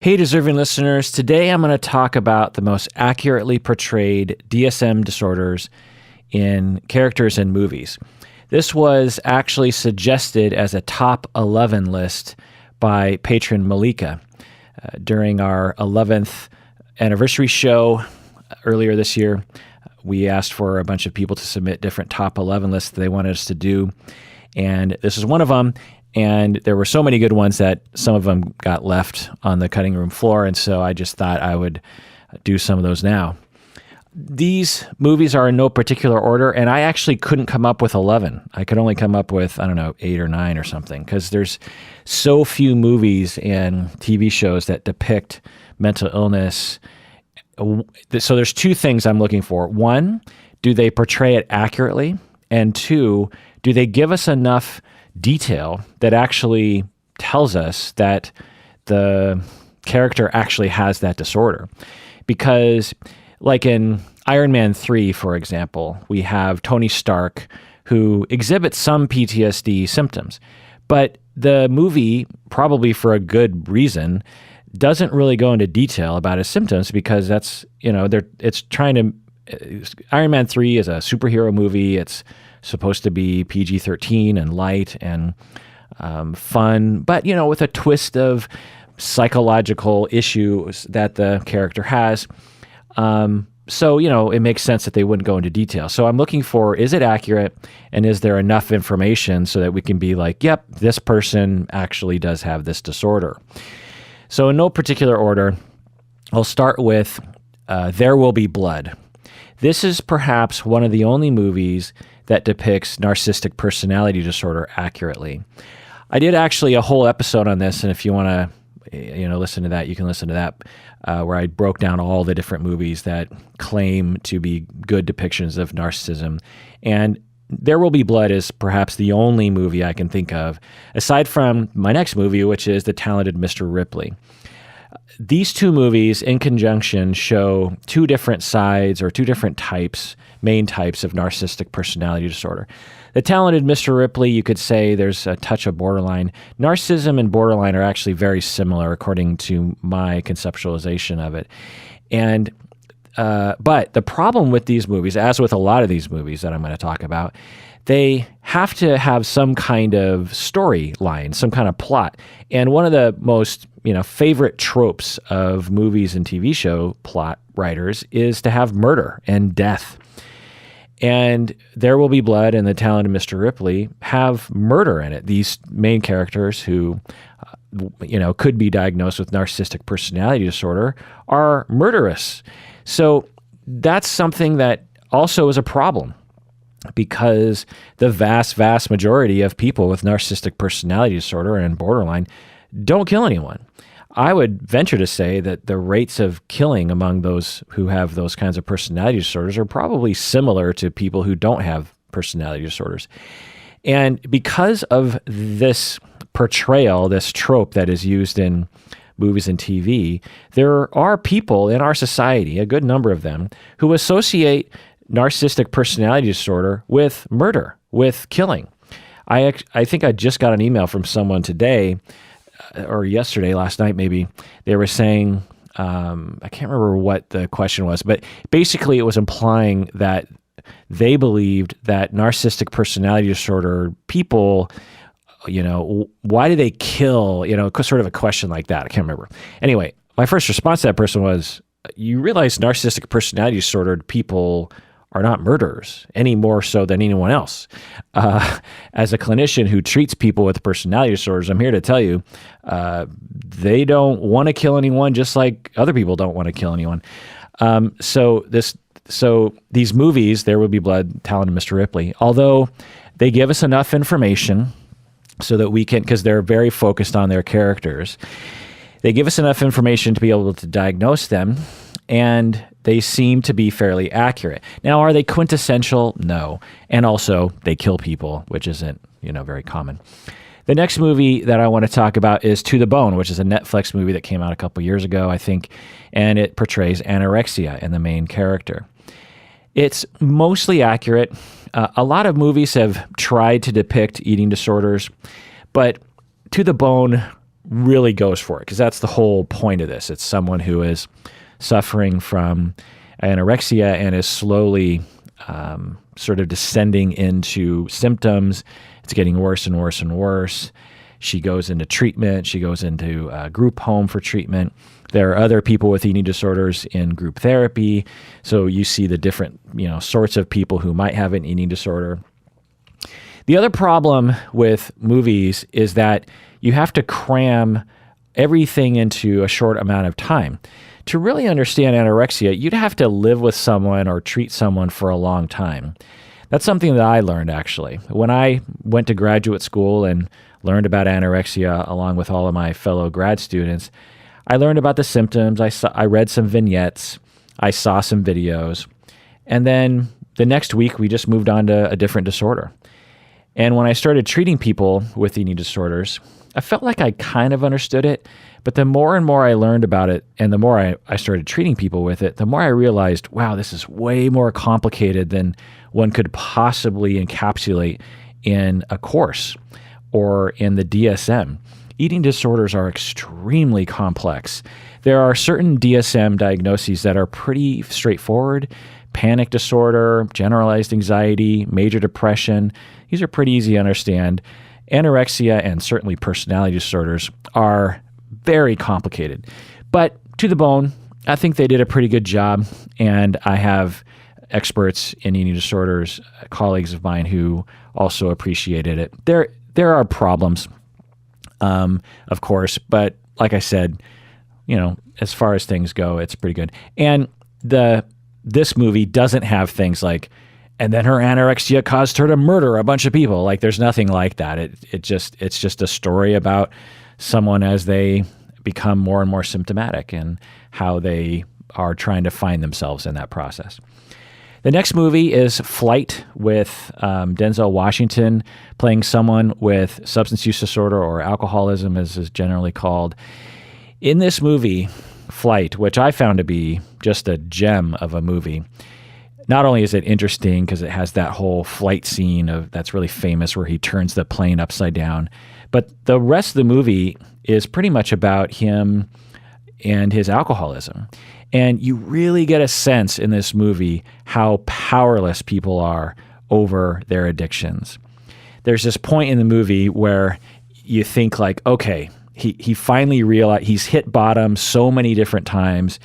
Hey, deserving listeners. Today I'm going to talk about the most accurately portrayed DSM disorders in characters in movies. This was actually suggested as a top 11 list by Patron Malika during our 11th anniversary show earlier this year. We asked for a bunch of people to submit different top 11 lists that they wanted us to do, and this is one of them. And there were so many good ones that some of them got left on the cutting room floor, and so I just thought I would do some of those now. These movies are in no particular order, and I actually couldn't come up with 11. I could only come up with, 8 or 9 or something, because there's so few movies and TV shows that depict mental illness. So there's two things I'm looking for. One, do they portray it accurately? And two, do they give us enough detail that actually tells us that the character actually has that disorder? Because like in Iron Man 3, for example, we have Tony Stark who exhibits some PTSD symptoms, but the movie, probably for a good reason, doesn't really go into detail about his symptoms because that's, it's trying to, Iron Man 3 is a superhero movie. It's supposed to be PG-13 and light and fun, but, with a twist of psychological issues that the character has. So, it makes sense that they wouldn't go into detail. So I'm looking for, is it accurate? And is there enough information so that we can be like, yep, this person actually does have this disorder. So in no particular order, I'll start with There Will Be Blood. This is perhaps one of the only movies that depicts narcissistic personality disorder accurately. I did actually a whole episode on this, and if you want to listen to that, you can listen to that, where I broke down all the different movies that claim to be good depictions of narcissism. And There Will Be Blood is perhaps the only movie I can think of, aside from my next movie, which is The Talented Mr. Ripley. These two movies in conjunction show two different sides or two different types, main types of narcissistic personality disorder. The Talented Mr. Ripley, you could say there's a touch of borderline. Narcissism and borderline are actually very similar according to my conceptualization of it. And but the problem with these movies, as with a lot of these movies that I'm going to talk about, they have to have some kind of storyline, some kind of plot. And one of the most favorite tropes of movies and TV show plot writers is to have murder and death. And There Will Be Blood and The Talented Mr. Ripley have murder in it. These main characters who, could be diagnosed with narcissistic personality disorder are murderous. So that's something that also is a problem, because the vast, vast majority of people with narcissistic personality disorder and borderline don't kill anyone. I would venture to say that the rates of killing among those who have those kinds of personality disorders are probably similar to people who don't have personality disorders. And because of this portrayal, this trope that is used in movies and TV, there are people in our society, a good number of them, who associate narcissistic personality disorder with murder, with killing. I think I just got an email from someone today, or yesterday, last night maybe. They were saying, I can't remember what the question was, but basically it was implying that they believed that narcissistic personality disorder people, why do they kill, sort of a question like that. I can't remember. Anyway, my first response to that person was, you realize narcissistic personality disordered people are not murderers any more so than anyone else. As a clinician who treats people with personality disorders, I'm here to tell you, they don't want to kill anyone just like other people don't want to kill anyone. So these movies, There Will Be Blood, Talented Mr. Ripley, although they give us enough information so that we can, because they're very focused on their characters, they give us enough information to be able to diagnose them, and they seem to be fairly accurate. Now, are they quintessential? No. And also, they kill people, which isn't, very common. The next movie that I want to talk about is To the Bone, which is a Netflix movie that came out a couple years ago, I think, and it portrays anorexia in the main character. It's mostly accurate. A lot of movies have tried to depict eating disorders, but To the Bone really goes for it, because that's the whole point of this. It's someone who is suffering from anorexia and is slowly sort of descending into symptoms. It's getting worse and worse and worse. She goes into treatment. She goes into a group home for treatment. There are other people with eating disorders in group therapy. So you see the different, sorts of people who might have an eating disorder. The other problem with movies is that you have to cram everything into a short amount of time. To really understand anorexia, you'd have to live with someone or treat someone for a long time. That's something that I learned, actually. When I went to graduate school and learned about anorexia along with all of my fellow grad students, I learned about the symptoms. I read some vignettes. I saw some videos. And then the next week, we just moved on to a different disorder. And when I started treating people with eating disorders, I felt like I kind of understood it. But the more and more I learned about it, and the more I started treating people with it, the more I realized, wow, this is way more complicated than one could possibly encapsulate in a course or in the DSM. Eating disorders are extremely complex. There are certain DSM diagnoses that are pretty straightforward. Panic disorder, generalized anxiety, major depression. These are pretty easy to understand. Anorexia and certainly personality disorders are very complicated. But to the bone, I think they did a pretty good job. And I have experts in eating disorders, colleagues of mine who also appreciated it. There are problems, of course, but like I said, as far as things go, it's pretty good. And this movie doesn't have things like, and then her anorexia caused her to murder a bunch of people. Like, there's nothing like that. It's just a story about someone as they become more and more symptomatic and how they are trying to find themselves in that process. The next movie is Flight with Denzel Washington playing someone with substance use disorder, or alcoholism as is generally called. In this movie, Flight, which I found to be just a gem of a movie, not only is it interesting because it has that whole flight scene that's really famous where he turns the plane upside down, but the rest of the movie is pretty much about him and his alcoholism. And you really get a sense in this movie how powerless people are over their addictions. There's this point in the movie where you think like, okay, he finally realized he's hit bottom so many different times.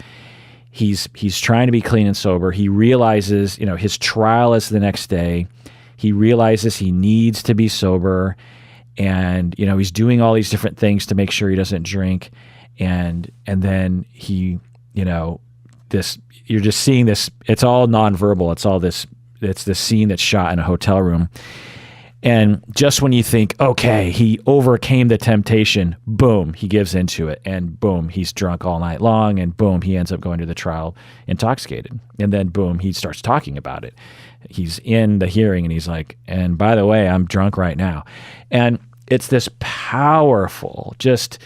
He's trying to be clean and sober. He realizes, his trial is the next day. He realizes he needs to be sober, and he's doing all these different things to make sure he doesn't drink. And then he, you're just seeing this. It's all nonverbal. It's this scene that's shot in a hotel room. And just when you think, okay, he overcame the temptation, boom, he gives into it. And boom, he's drunk all night long. And boom, he ends up going to the trial intoxicated. And then boom, he starts talking about it. He's in the hearing and he's like, and by the way, I'm drunk right now. And it's this powerful, just,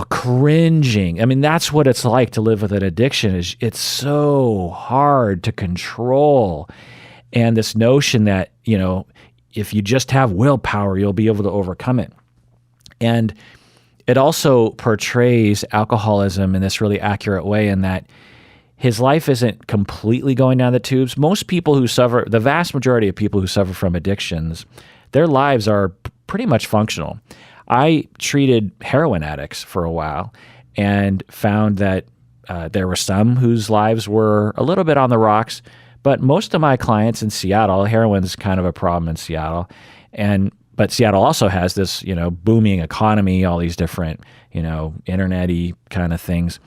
cringing. I mean, that's what it's like to live with an addiction. It's so hard to control. And this notion that, if you just have willpower, you'll be able to overcome it. And it also portrays alcoholism in this really accurate way in that his life isn't completely going down the tubes. Most people who suffer, the vast majority of people who suffer from addictions, their lives are pretty much functional. I treated heroin addicts for a while and found that there were some whose lives were a little bit on the rocks. But most of my clients in Seattle, heroin's kind of a problem in Seattle, but Seattle also has this, booming economy, all these different, internet-y kind of things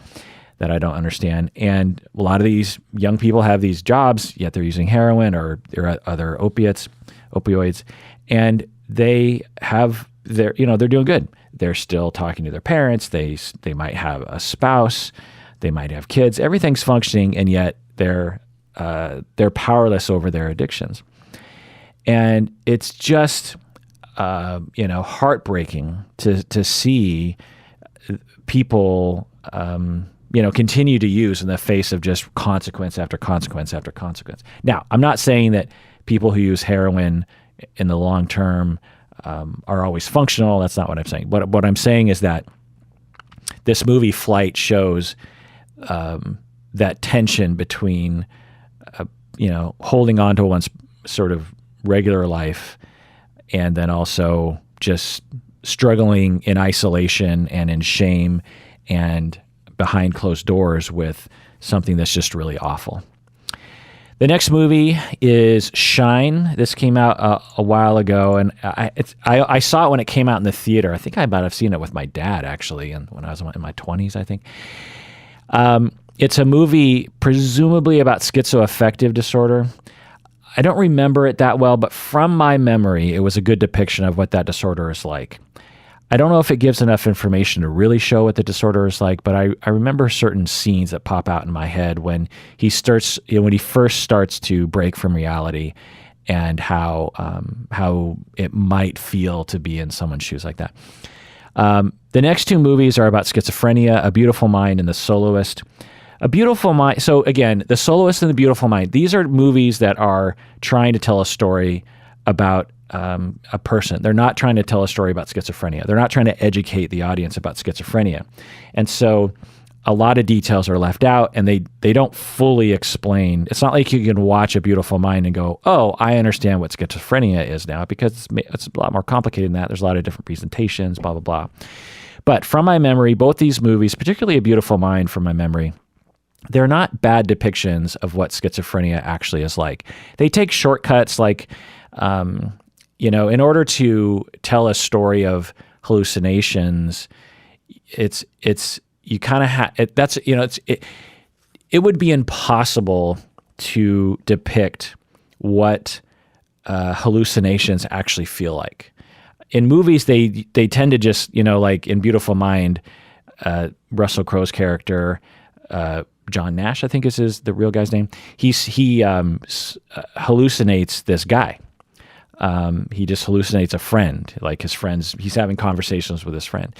that I don't understand. And a lot of these young people have these jobs, yet they're using heroin or other opioids, and they're doing good. They're still talking to their parents. They might have a spouse. They might have kids. Everything's functioning, and yet they're powerless over their addictions. And it's just, heartbreaking to see people, continue to use in the face of just consequence after consequence after consequence. Now, I'm not saying that people who use heroin in the long term are always functional. That's not what I'm saying. But what I'm saying is that this movie Flight shows that tension between, holding on to one's sort of regular life and then also just struggling in isolation and in shame and behind closed doors with something that's just really awful. The next movie is Shine. This came out a while ago, and I saw it when it came out in the theater. I think I might have seen it with my dad, actually, when I was in my 20s, I think. It's a movie presumably about schizoaffective disorder. I don't remember it that well, but from my memory, it was a good depiction of what that disorder is like. I don't know if it gives enough information to really show what the disorder is like, but I remember certain scenes that pop out in my head when he first starts to break from reality, and how it might feel to be in someone's shoes like that. The next two movies are about schizophrenia: A Beautiful Mind and The Soloist. A Beautiful Mind. So again, The Soloist and The Beautiful Mind. These are movies that are trying to tell a story about a person. They're not trying to tell a story about schizophrenia. They're not trying to educate the audience about schizophrenia. And so a lot of details are left out, and they don't fully explain. It's not like you can watch A Beautiful Mind and go, oh, I understand what schizophrenia is now, because it's a lot more complicated than that. There's a lot of different presentations, blah, blah, blah. But from my memory, both these movies, particularly A Beautiful Mind from my memory, they're not bad depictions of what schizophrenia actually is like. They take shortcuts like, in order to tell a story of hallucinations, you kind of have, it would be impossible to depict what hallucinations actually feel like. In movies, they tend to just, like in Beautiful Mind, Russell Crowe's character, John Nash, I think is the real guy's name. He hallucinates this guy. He just hallucinates a friend, like his friends. He's having conversations with his friend.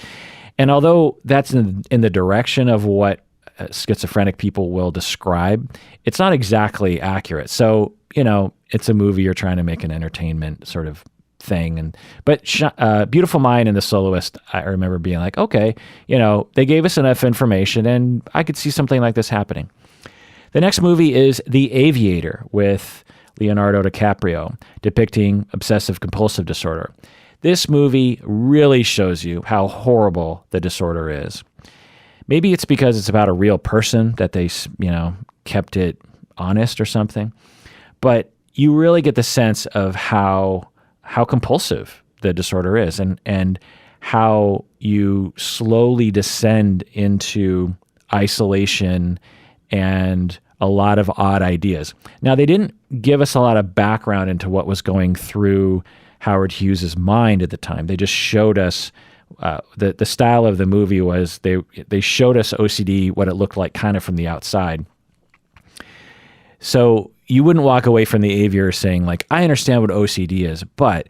And although that's in the direction of what schizophrenic people will describe, it's not exactly accurate. So, it's a movie you're trying to make an entertainment sort of thing. But Beautiful Mind and The Soloist, I remember being like, okay, they gave us enough information and I could see something like this happening. The next movie is The Aviator with Leonardo DiCaprio, depicting obsessive compulsive disorder. This movie really shows you how horrible the disorder is. Maybe it's because it's about a real person that they, kept it honest or something, but you really get the sense of how compulsive the disorder is, and how you slowly descend into isolation and a lot of odd ideas. Now, they didn't give us a lot of background into what was going through Howard Hughes's mind at the time. They just showed us the style of the movie was they showed us OCD, what it looked like kind of from the outside. So you wouldn't walk away from The Aviator saying, like, I understand what OCD is, but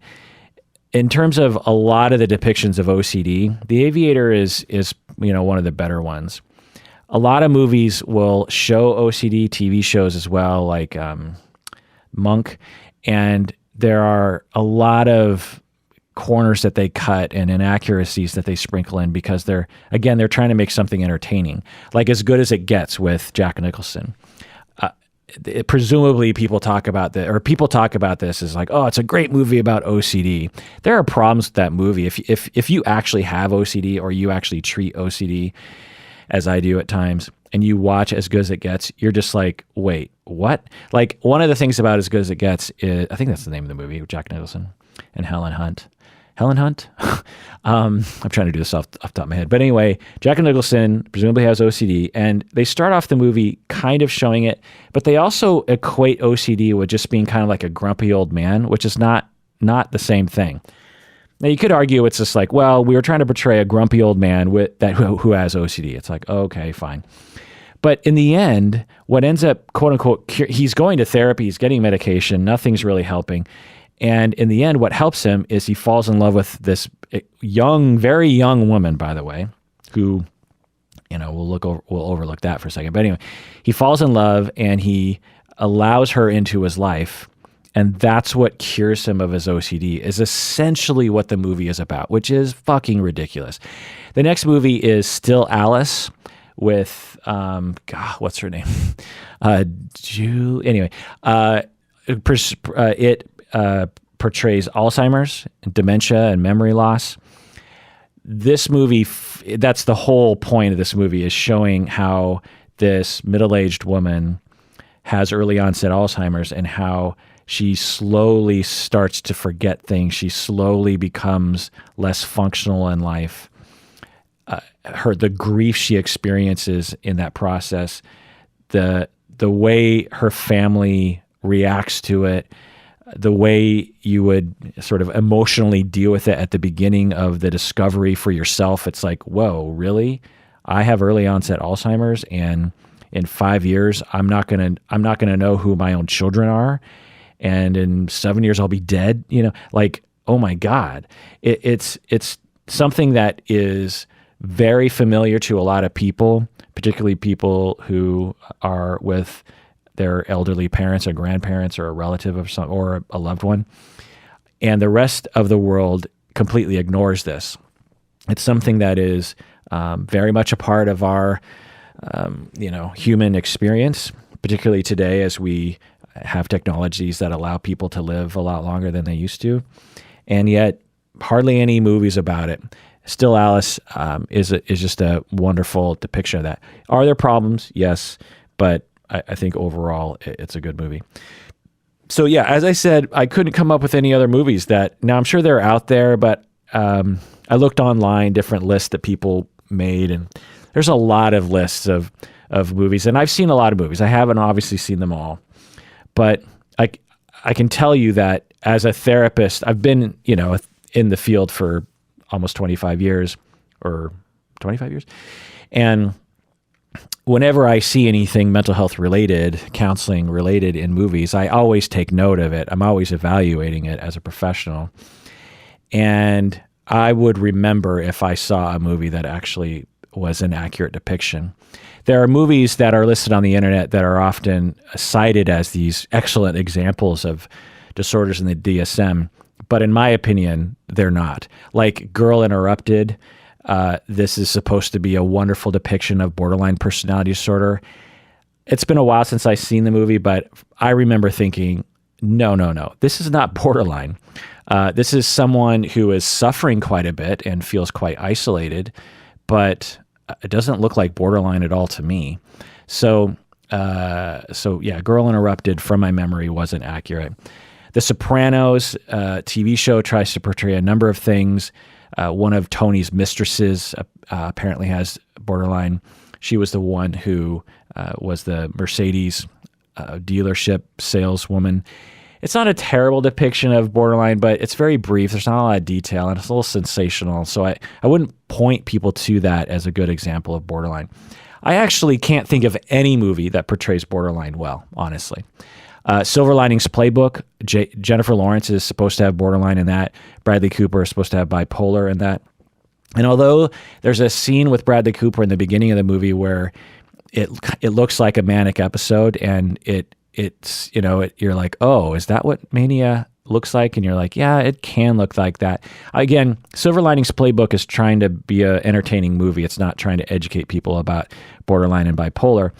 in terms of a lot of the depictions of OCD, The Aviator is one of the better ones. A lot of movies will show OCD, TV shows as well, like Monk, and there are a lot of corners that they cut and inaccuracies that they sprinkle in because they're trying to make something entertaining, like As Good as It Gets with Jack Nicholson. Presumably people talk about this as like, oh, it's a great movie about OCD. There are problems with that movie. If you actually have OCD, or you actually treat OCD as I do at times, and you watch As Good as It Gets, you're just like, wait, what? Like, one of the things about As Good as It Gets is, I think that's the name of the movie, with Jack Nicholson and Helen Hunt. I'm trying to do this off the top of my head. But anyway, Jack Nicholson presumably has OCD, and they start off the movie kind of showing it, but they also equate OCD with just being kind of like a grumpy old man, which is not the same thing. Now, you could argue it's just like, well, we were trying to portray a grumpy old man who has OCD. It's like, okay, fine. But in the end, what ends up, quote unquote, he's going to therapy, he's getting medication, nothing's really helping. And in the end, what helps him is he falls in love with this very young woman, by the way, who, we'll overlook that for a second. But anyway, he falls in love and he allows her into his life. And that's what cures him of his OCD, is essentially what the movie is about, which is fucking ridiculous. The next movie is Still Alice with, God, what's her name? Anyway, it portrays Alzheimer's, dementia, and memory loss. This movie, that's the whole point of this movie, is showing how this middle-aged woman has early onset Alzheimer's and how she slowly starts to forget things. She slowly becomes less functional in life. The grief she experiences in that process, the way her family reacts to it, the way you would sort of emotionally deal with it at the beginning of the discovery for yourself. It's like, whoa, really? I have early onset Alzheimer's, and in 5 years, I'm not gonna know who my own children are, and in 7 years I'll be dead. Like, oh my God, it's something that is very familiar to a lot of people, particularly people who are with their elderly parents or grandparents or a relative of some, or a loved one. And the rest of the world completely ignores this. It's something that is very much a part of our, human experience, particularly today as we have technologies that allow people to live a lot longer than they used to. And yet hardly any movies about it. Still Alice is just a wonderful depiction of that. Are there problems? Yes, but I think overall it's a good movie. So yeah, as I said, I couldn't come up with any other movies that, now I'm sure they're out there, but I looked online, different lists that people made, and there's a lot of lists of movies, and I've seen a lot of movies. I haven't obviously seen them all, but I can tell you that as a therapist, I've been, in the field for almost 25 years, or 25 years. And whenever I see anything mental health related, counseling related in movies, I always take note of it. I'm always evaluating it as a professional. And I would remember if I saw a movie that actually was an accurate depiction. There are movies that are listed on the internet that are often cited as these excellent examples of disorders in the DSM, but in my opinion, they're not. Like Girl Interrupted, this is supposed to be a wonderful depiction of borderline personality disorder. It's been a while since I've seen the movie, but I remember thinking, no, this is not borderline. This is someone who is suffering quite a bit and feels quite isolated, but it doesn't look like borderline at all to me. So yeah, Girl Interrupted, from my memory, wasn't accurate. The Sopranos TV show tries to portray a number of things. One of Tony's mistresses apparently has borderline. She was the one who was the Mercedes dealership saleswoman. It's not a terrible depiction of borderline, but it's very brief. There's not a lot of detail, and it's a little sensational. So I wouldn't point people to that as a good example of borderline. I actually can't think of any movie that portrays borderline well, honestly. Silver Linings Playbook, Jennifer Lawrence is supposed to have borderline in that. Bradley Cooper is supposed to have bipolar in that. And although there's a scene with Bradley Cooper in the beginning of the movie where it looks like a manic episode, and it's you're like, oh, is that what mania looks like? And you're like, yeah, it can look like that. Again, Silver Linings Playbook is trying to be an entertaining movie. It's not trying to educate people about borderline and bipolar.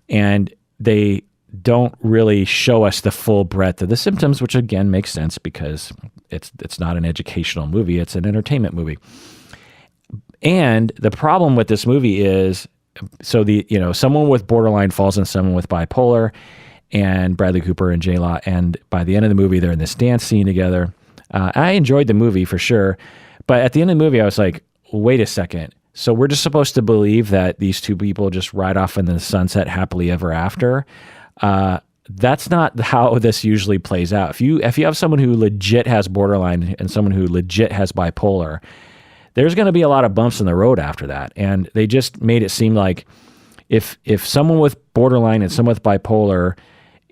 And they don't really show us the full breadth of the symptoms, which again makes sense because it's not an educational movie, it's an entertainment movie. And the problem with this movie is, so someone with borderline falls in someone with bipolar, and Bradley Cooper and J-Law, and by the end of the movie, they're in this dance scene together. I enjoyed the movie for sure, but at the end of the movie, I was like, wait a second. So we're just supposed to believe that these two people just ride off in the sunset happily ever after? That's not how this usually plays out. If you have someone who legit has borderline and someone who legit has bipolar, there's going to be a lot of bumps in the road after that. And they just made it seem like if someone with borderline and someone with bipolar,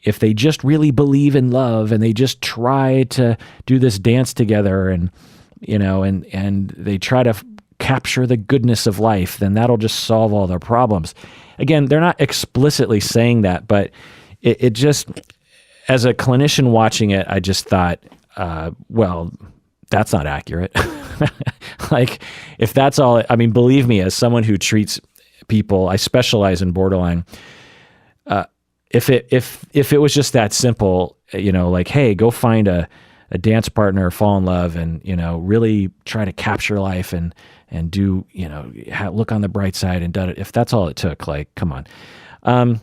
if they just really believe in love and they just try to do this dance together and they try to capture the goodness of life, then that'll just solve all their problems. Again, they're not explicitly saying that, but it just, as a clinician watching it, I just thought, well, that's not accurate. Like, if that's all, I mean, believe me, as someone who treats people, I specialize in borderline. If it was just that simple, like, hey, go find a dance partner, fall in love, and really try to capture life and do look on the bright side and if that's all it took, like, come on.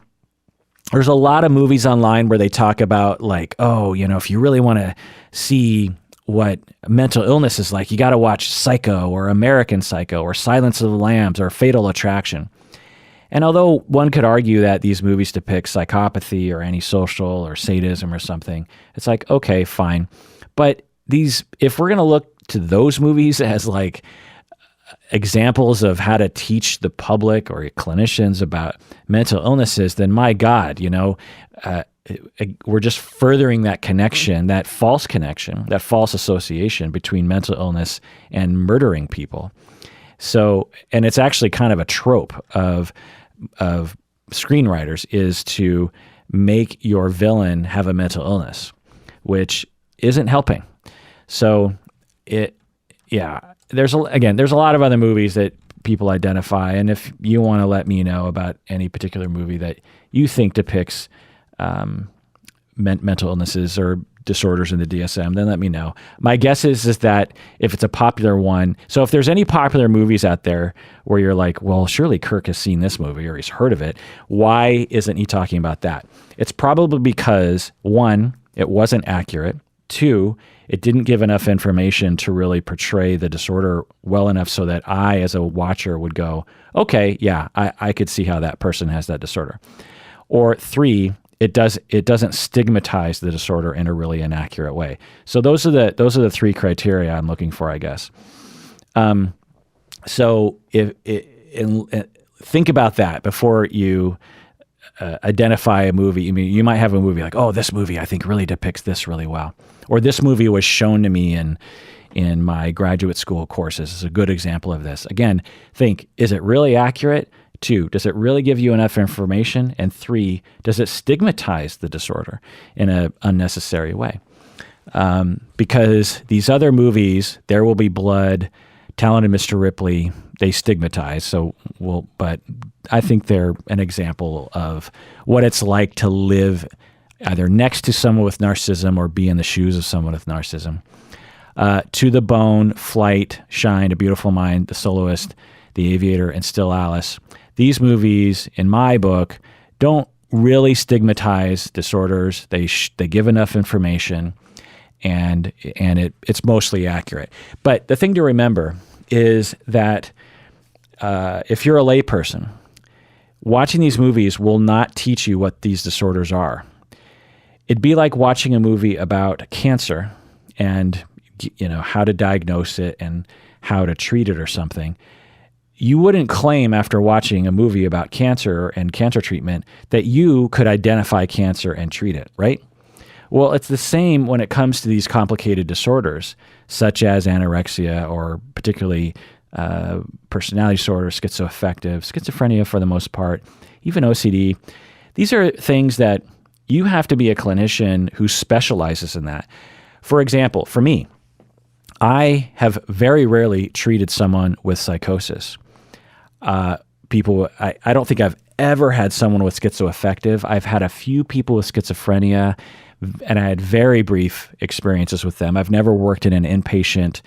There's a lot of movies online where they talk about, like, oh, if you really want to see what mental illness is like, you got to watch Psycho or American Psycho or Silence of the Lambs or Fatal Attraction. And although one could argue that these movies depict psychopathy or antisocial or sadism or something, it's like, okay, fine. But if we're going to look to those movies as like examples of how to teach the public or clinicians about mental illnesses, then my God, we're just furthering that connection, that false association between mental illness and murdering people. So, and it's actually kind of a trope of screenwriters is to make your villain have a mental illness, which isn't helping. So there's a lot of other movies that people identify. And if you want to let me know about any particular movie that you think depicts mental illnesses or disorders in the DSM, then let me know. My guess is that if it's a popular one, so if there's any popular movies out there where you're like, well, surely Kirk has seen this movie or he's heard of it, why isn't he talking about that? It's probably because, one, it wasn't accurate. Two, it didn't give enough information to really portray the disorder well enough so that I, as a watcher, would go, okay, yeah, I could see how that person has that disorder. Or three, it doesn't stigmatize the disorder in a really inaccurate way. So those are the three criteria I'm looking for, I guess. So think about that before you identify a movie. I mean, you might have a movie like, oh, this movie I think really depicts this really well, or this movie was shown to me in my graduate school courses. It's a good example of this. Again, think, is it really accurate? Two, does it really give you enough information? And three, does it stigmatize the disorder in an unnecessary way? Because these other movies, There Will Be Blood, Talented Mr. Ripley, they stigmatize. But I think they're an example of what it's like to live either next to someone with narcissism or be in the shoes of someone with narcissism. To the Bone, Flight, Shine, A Beautiful Mind, The Soloist, The Aviator, and Still Alice. These movies, in my book, don't really stigmatize disorders. They give enough information, and it's mostly accurate. But the thing to remember is that if you're a layperson, watching these movies will not teach you what these disorders are. It'd be like watching a movie about cancer and how to diagnose it and how to treat it or something. You wouldn't claim after watching a movie about cancer and cancer treatment that you could identify cancer and treat it, right? Well, it's the same when it comes to these complicated disorders, such as anorexia or particularly personality disorder, schizoaffective, schizophrenia for the most part, even OCD. These are things that you have to be a clinician who specializes in that. For example, for me, I have very rarely treated someone with psychosis. I don't think I've ever had someone with schizoaffective. I've had a few people with schizophrenia, and I had very brief experiences with them. I've never worked in an inpatient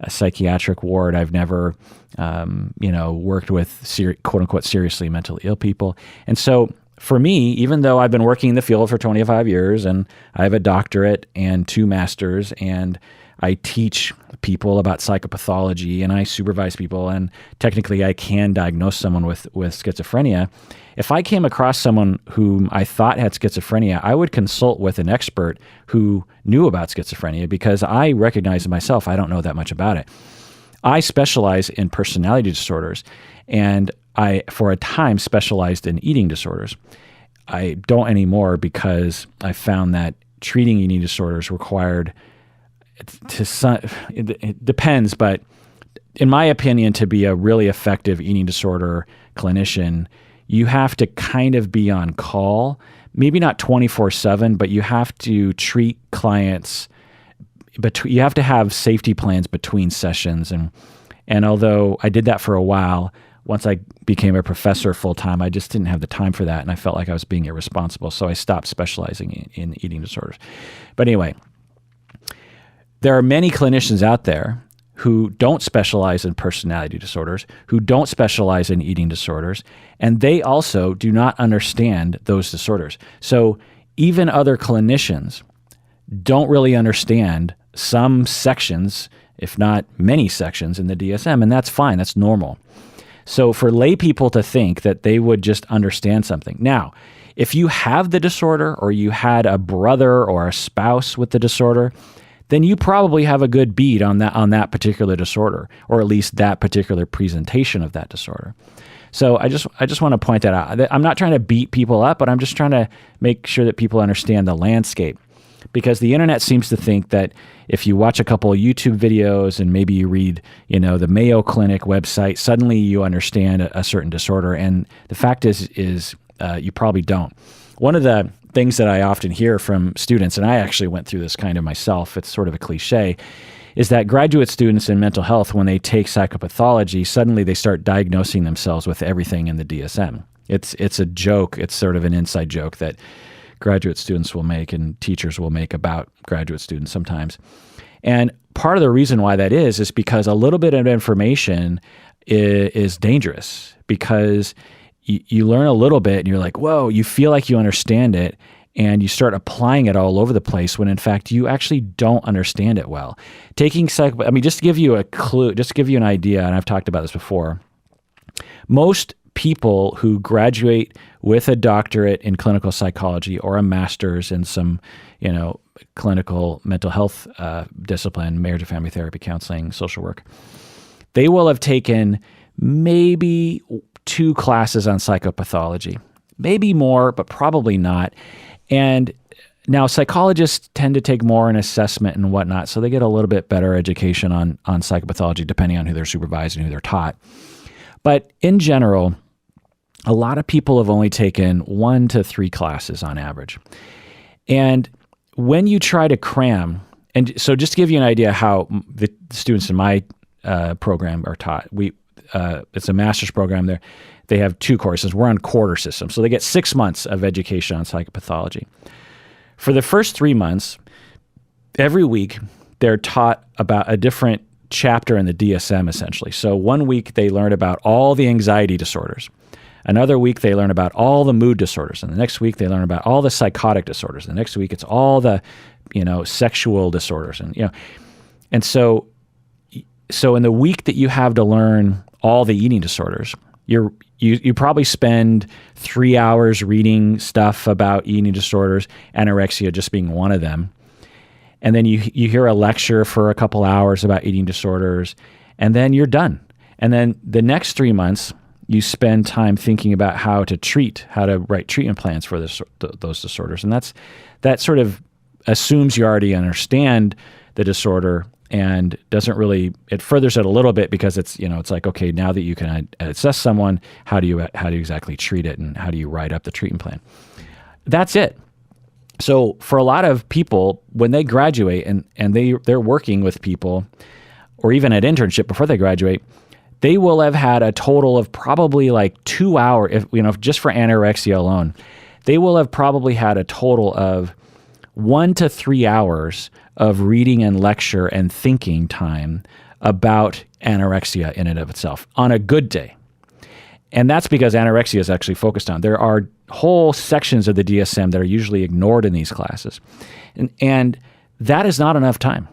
psychiatric ward. I've never, worked with quote unquote seriously mentally ill people. And so for me, even though I've been working in the field for 25 years and I have a doctorate and 2 masters and I teach people about psychopathology and I supervise people and technically I can diagnose someone with schizophrenia. If I came across someone whom I thought had schizophrenia, I would consult with an expert who knew about schizophrenia because I recognize in myself I don't know that much about it. I specialize in personality disorders and I, for a time, specialized in eating disorders. I don't anymore because I found that treating eating disorders required it depends, but in my opinion, to be a really effective eating disorder clinician, you have to kind of be on call, maybe not 24/7, but you have to treat clients, but you have to have safety plans between sessions. And although I did that for a while, once I became a professor full-time, I just didn't have the time for that, and I felt like I was being irresponsible, so I stopped specializing in eating disorders. But anyway, there are many clinicians out there who don't specialize in personality disorders, who don't specialize in eating disorders, and they also do not understand those disorders. So even other clinicians don't really understand some sections, if not many sections in the DSM, and that's fine, that's normal. So for lay people to think that they would just understand something. Now, if you have the disorder or you had a brother or a spouse with the disorder, then you probably have a good bead on that particular disorder, or at least that particular presentation of that disorder. So I just want to point that out. I'm not trying to beat people up, but I'm just trying to make sure that people understand the landscape. Because the internet seems to think that if you watch a couple of YouTube videos and maybe you read, the Mayo Clinic website, suddenly you understand a certain disorder. And the fact is you probably don't. One of the things that I often hear from students, and I actually went through this kind of myself, it's sort of a cliche, is that graduate students in mental health, when they take psychopathology, suddenly they start diagnosing themselves with everything in the DSM. It's a joke. It's sort of an inside joke that graduate students will make and teachers will make about graduate students sometimes. And part of the reason why that is because a little bit of information is dangerous, because you learn a little bit and you're like, whoa, you feel like you understand it, and you start applying it all over the place when in fact you actually don't understand it well. Just to give you a clue, just to give you an idea, and I've talked about this before, most people who graduate with a doctorate in clinical psychology or a master's in some, clinical mental health discipline, marriage and family therapy, counseling, social work, they will have taken maybe 2 classes on psychopathology, maybe more, but probably not. And now psychologists tend to take more in assessment and whatnot, so they get a little bit better education on psychopathology depending on who they're supervised and who they're taught. But in general, a lot of people have only taken 1 to 3 classes on average. And when you try to cram, and so just to give you an idea how the students in my program are taught, it's a master's program there. They have 2 courses. We're on quarter system. So they get 6 months of education on psychopathology. For the first 3 months, every week, they're taught about a different chapter in the DSM, essentially. So one week, they learn about all the anxiety disorders. Another week, they learn about all the mood disorders. And the next week, they learn about all the psychotic disorders. The next week, it's all the, sexual disorders. And so in the week that you have to learn all the eating disorders, you probably spend 3 hours reading stuff about eating disorders, anorexia just being one of them. And then you hear a lecture for a couple hours about eating disorders, and then you're done. And then the next 3 months, you spend time thinking about how to write treatment plans for those disorders. And that sort of assumes you already understand the disorder, and it furthers it a little bit, because it's like, okay, now that you can assess someone, how do you exactly treat it, and how do you write up the treatment plan? That's it. So for a lot of people, when they graduate and they're working with people, or even at internship before they graduate, they will have had a total of probably like 2 hours, just for anorexia alone, they will have probably had a total of 1 to 3 hours of reading and lecture and thinking time about anorexia in and of itself on a good day. And that's because anorexia is actually focused on. There are whole sections of the DSM that are usually ignored in these classes. And that is not enough time.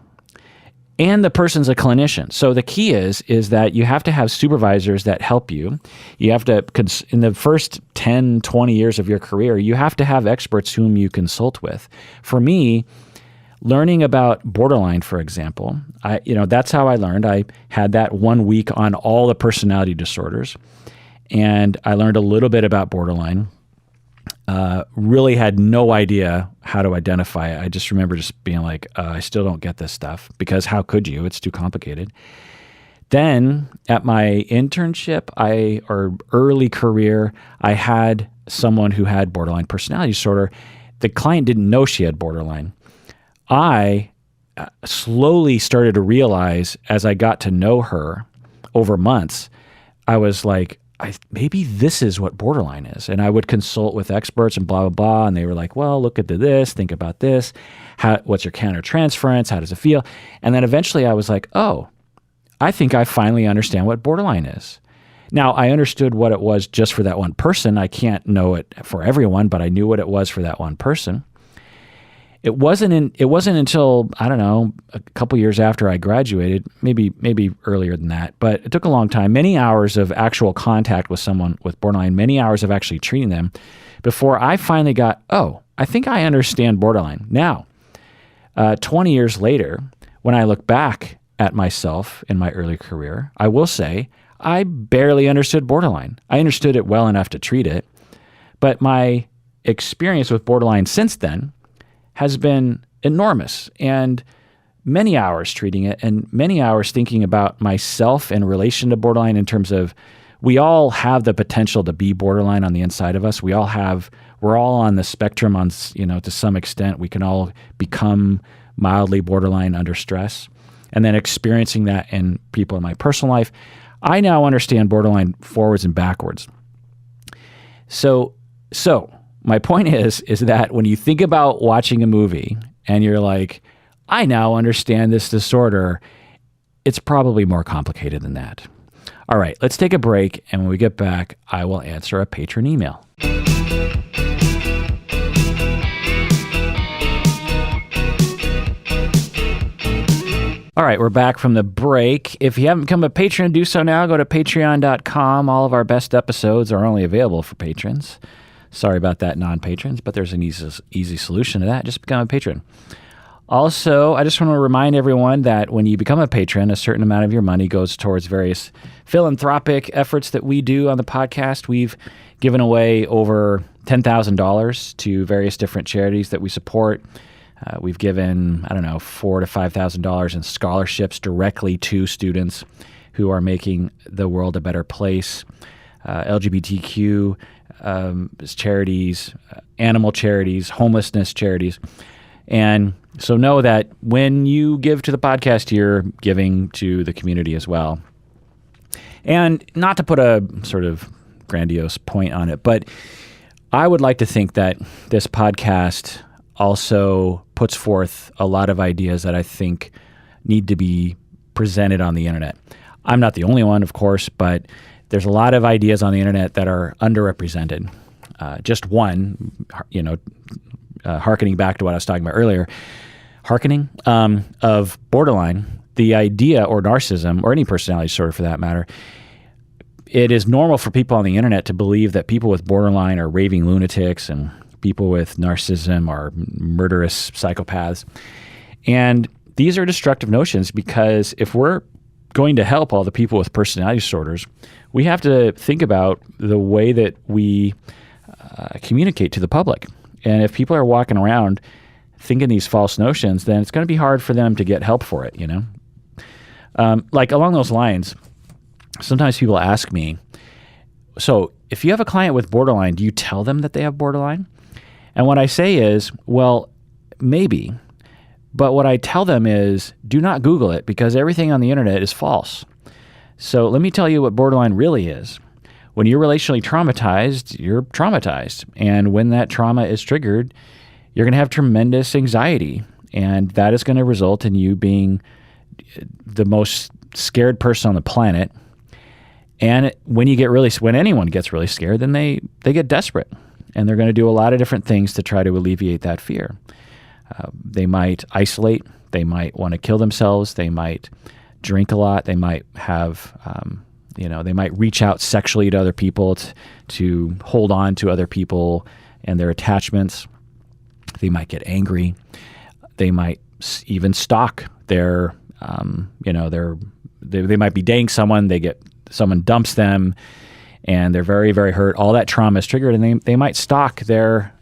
And the person's a clinician. So the key is that you have to have supervisors that help you. You have to, in the first 10, 20 years of your career, you have to have experts whom you consult with. For me, learning about borderline, for example, that's how I learned. I had that 1 week on all the personality disorders, and I learned a little bit about borderline. Really had no idea how to identify it. I just remember just being like, I still don't get this stuff, because how could you? It's too complicated. Then at my internship, or early career, I had someone who had borderline personality disorder. The client didn't know she had borderline. I slowly started to realize as I got to know her over months, I was like, maybe this is what borderline is. And I would consult with experts and blah, blah, blah. And they were like, well, look at this, think about this. What's your countertransference? How does it feel? And then eventually I was like, oh, I think I finally understand what borderline is. Now, I understood what it was just for that one person. I can't know it for everyone, but I knew what it was for that one person. It wasn't until, I don't know, a couple years after I graduated, maybe earlier than that, but it took a long time, many hours of actual contact with someone with borderline, many hours of actually treating them before I finally got, oh, I think I understand borderline. Now, 20 years later, when I look back at myself in my early career, I will say I barely understood borderline. I understood it well enough to treat it, but my experience with borderline since then has been enormous, and many hours treating it and many hours thinking about myself in relation to borderline in terms of we all have the potential to be borderline on the inside of us. We're all on the spectrum to some extent. We can all become mildly borderline under stress. And then experiencing that in people in my personal life, I now understand borderline forwards and backwards. So my point is that when you think about watching a movie and you're like, I now understand this disorder, it's probably more complicated than that. All right, let's take a break, and when we get back, I will answer a patron email. All right, we're back from the break. If you haven't become a patron, do so now. Go to patreon.com. All of our best episodes are only available for patrons. Sorry about that, non-patrons, but there's an easy solution to that. Just become a patron. Also, I just want to remind everyone that when you become a patron, a certain amount of your money goes towards various philanthropic efforts that we do on the podcast. We've given away over $10,000 to various different charities that we support. We've given, $4,000 to $5,000 in scholarships directly to students who are making the world a better place. LGBTQ charities, animal charities, homelessness charities. And so know that when you give to the podcast, you're giving to the community as well. And not to put a sort of grandiose point on it, but I would like to think that this podcast also puts forth a lot of ideas that I think need to be presented on the internet. I'm not the only one, of course, but there's a lot of ideas on the internet that are underrepresented. Just one, hearkening back to what I was talking about earlier, of borderline, the idea, or narcissism, or any personality disorder for that matter, it is normal for people on the internet to believe that people with borderline are raving lunatics and people with narcissism are murderous psychopaths. And these are destructive notions because if we're going to help all the people with personality disorders, we have to think about the way that we communicate to the public. And if people are walking around thinking these false notions, then it's going to be hard for them to get help for it, Like along those lines, sometimes people ask me, so if you have a client with borderline, do you tell them that they have borderline? And what I say is, well, maybe. But what I tell them is, do not Google it because everything on the internet is false. So let me tell you what borderline really is. When you're relationally traumatized, you're traumatized. And when that trauma is triggered, you're going to have tremendous anxiety. And that is going to result in you being the most scared person on the planet. And when anyone gets really scared, then they get desperate. And they're going to do a lot of different things to try to alleviate that fear. They might isolate. They might want to kill themselves. They might drink a lot. They might have, they might reach out sexually to other people to hold on to other people and their attachments. They might get angry. They might even stalk their, they might be dating someone. Someone dumps them and they're very, very hurt. All that trauma is triggered and they might stalk their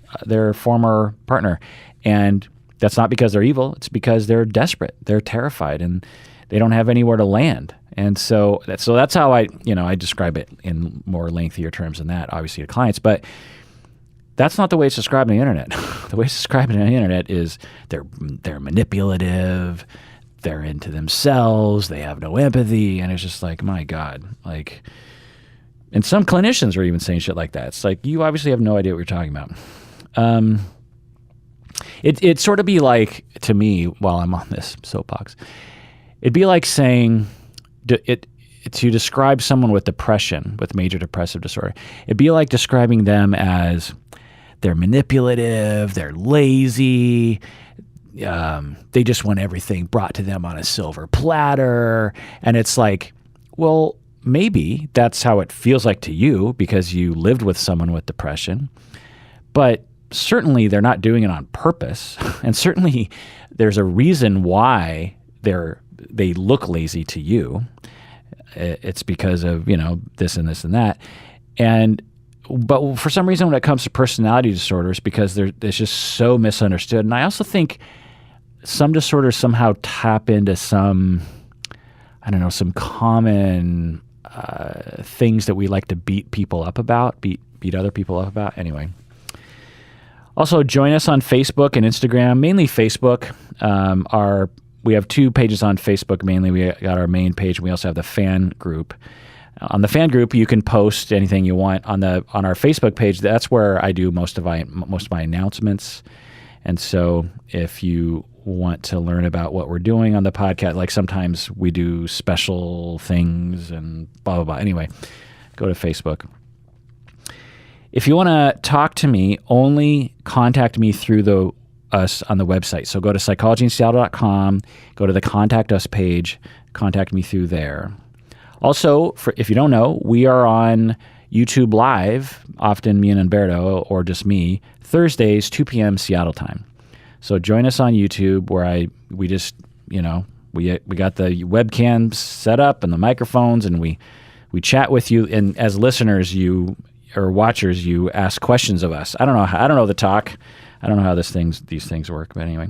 former partner. And that's not because they're evil. It's because they're desperate. They're terrified and they don't have anywhere to land. And so that's how I describe it in more lengthier terms than that, obviously, to clients. But that's not the way it's described on the internet. The way it's described on the internet is they're manipulative, they're into themselves, they have no empathy, and it's just like, my God, like, and some clinicians are even saying shit like that. It's like, you obviously have no idea what you're talking about. It'd sort of be like, to me, while I'm on this soapbox, it'd be like saying, to describe someone with depression, with major depressive disorder, it'd be like describing them as they're manipulative, they're lazy, they just want everything brought to them on a silver platter. And it's like, well, maybe that's how it feels like to you because you lived with someone with depression, but certainly they're not doing it on purpose. And certainly there's a reason why they look lazy to you. It's because of, this and this and that. But for some reason, when it comes to personality disorders, because it's just so misunderstood. And I also think some disorders somehow tap into some common things that we like to beat other people up about. Anyway. Also, join us on Facebook and Instagram, mainly Facebook. We have 2 pages on Facebook mainly. We got our main page, and we also have the fan group. On the fan group, you can post anything you want. On our Facebook page, that's where I do most of my announcements. And so if you want to learn about what we're doing on the podcast, like sometimes we do special things and blah, blah, blah. Anyway, go to Facebook. If you want to talk to me, only contact me through us on the website. So go to psychologyinseattle.com, go to the Contact Us page, contact me through there. Also, if you don't know, we are on YouTube Live, often me and Umberto, or just me, Thursdays, 2 p.m. Seattle time. So join us on YouTube where we just, we got the webcams set up and the microphones, and we chat with you. And as listeners, or watchers, you ask questions of us. I don't know the talk. I don't know how these things work, but anyway.